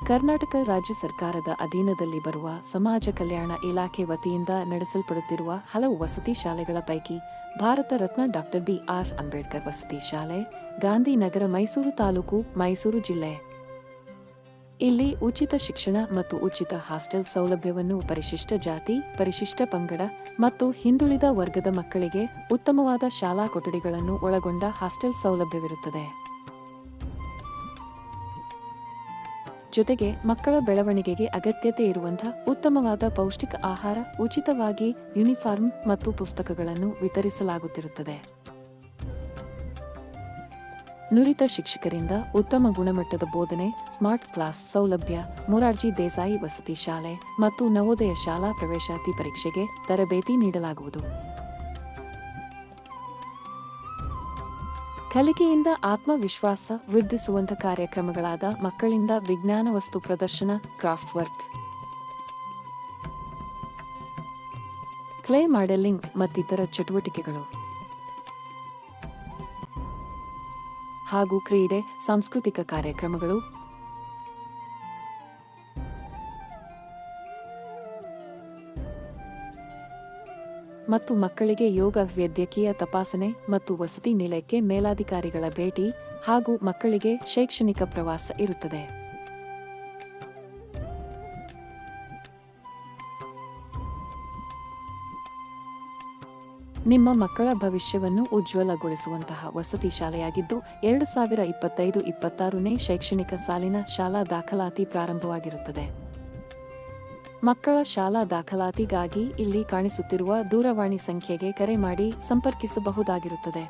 ಕರ್ನಾಟಕ ರಾಜ್ಯ ಸರ್ಕಾರದ ಅಧೀನದಲ್ಲಿ ಬರುವ ಸಮಾಜ ಕಲ್ಯಾಣ ಇಲಾಖೆ ವತಿಯಿಂದ ನಡೆಸಲ್ಪಡುತ್ತಿರುವ ಹಲವು ವಸತಿ ಶಾಲೆಗಳ ಪೈಕಿ ಭಾರತ ರತ್ನ ಡಾಕ್ಟರ್ ಬಿ.ಆರ್. ಅಂಬೇಡ್ಕರ್ ವಸತಿ ಶಾಲೆ, ಗಾಂಧಿನಗರ, ಮೈಸೂರು ತಾಲೂಕು, ಮೈಸೂರು ಜಿಲ್ಲೆ. ಇಲ್ಲಿ ಉಚಿತ ಶಿಕ್ಷಣ ಮತ್ತು ಉಚಿತ ಹಾಸ್ಟೆಲ್ ಸೌಲಭ್ಯವನ್ನು ಪರಿಶಿಷ್ಟ ಜಾತಿ, ಪರಿಶಿಷ್ಟ ಪಂಗಡ ಮತ್ತು ಹಿಂದುಳಿದ ವರ್ಗದ ಮಕ್ಕಳಿಗೆ ಉತ್ತಮವಾದ ಶಾಲಾ ಕೊಠಡಿಗಳನ್ನು ಒಳಗೊಂಡ ಹಾಸ್ಟೆಲ್ ಸೌಲಭ್ಯವಿರುತ್ತದೆ. ಜೊತೆಗೆ ಮಕ್ಕಳ ಬೆಳವಣಿಗೆಗೆ ಅಗತ್ಯತೆ ಇರುವಂತಹ ಉತ್ತಮವಾದ ಪೌಷ್ಟಿಕ ಆಹಾರ, ಉಚಿತವಾಗಿ ಯೂನಿಫಾರ್ಮ್ ಮತ್ತು ಪುಸ್ತಕಗಳನ್ನು ವಿತರಿಸಲಾಗುತ್ತಿರುತ್ತದೆ. ನುರಿತ ಶಿಕ್ಷಕರಿಂದ ಉತ್ತಮ ಗುಣಮಟ್ಟದ ಬೋಧನೆ, ಸ್ಮಾರ್ಟ್ ಕ್ಲಾಸ್ ಸೌಲಭ್ಯ, ಮೊರಾರ್ಜಿ ದೇಸಾಯಿ ವಸತಿ ಶಾಲೆ ಮತ್ತು ನವೋದಯ ಶಾಲಾ ಪ್ರವೇಶಾತಿ ಪರೀಕ್ಷೆಗೆ ತರಬೇತಿ ನೀಡಲಾಗುವುದು. ಕಲಿಕೆಯಿಂದ ಆತ್ಮವಿಶ್ವಾಸ ವೃದ್ಧಿಸುವಂಥ ಕಾರ್ಯಕ್ರಮಗಳಾದ ಮಕ್ಕಳಿಂದ ವಿಜ್ಞಾನ ವಸ್ತು ಪ್ರದರ್ಶನ, ಕ್ರಾಫ್ಟ್ ವರ್ಕ್, ಕ್ಲೇ ಮಾಡೆಲಿಂಗ್ ಮತ್ತಿತರ ಚಟುವಟಿಕೆಗಳು ಹಾಗೂ ಕ್ರೀಡೆ, ಸಾಂಸ್ಕೃತಿಕ ಕಾರ್ಯಕ್ರಮಗಳು, ಮತ್ತು ಮಕ್ಕಳಿಗೆ ಯೋಗ, ವೈದ್ಯಕೀಯ ತಪಾಸಣೆ ಮತ್ತು ವಸತಿ ನಿಲಯಕ್ಕೆ ಮೇಲಾಧಿಕಾರಿಗಳ ಭೇಟಿ ಹಾಗೂ ಮಕ್ಕಳಿಗೆ ಶೈಕ್ಷಣಿಕ ಪ್ರವಾಸ ಇರುತ್ತದೆ. ನಿಮ್ಮ ಮಕ್ಕಳ ಭವಿಷ್ಯವನ್ನು ಉಜ್ವಲಗೊಳಿಸುವಂತಹ ವಸತಿ ಶಾಲೆಯಾಗಿದ್ದು 2025-26ನೇ ಶೈಕ್ಷಣಿಕ ಸಾಲಿನ ಶಾಲಾ ದಾಖಲಾತಿ ಪ್ರಾರಂಭವಾಗಿರುತ್ತದೆ. ಮಕ್ಕಳ ಶಾಲಾ ದಾಖಲಾತಿಗಾಗಿ ಇಲ್ಲಿ ಕಾಣಿಸುತ್ತಿರುವ ದೂರವಾಣಿ ಸಂಖ್ಯೆಗೆ ಕರೆ ಮಾಡಿ ಸಂಪರ್ಕಿಸಬಹುದಾಗಿರುತ್ತದೆ.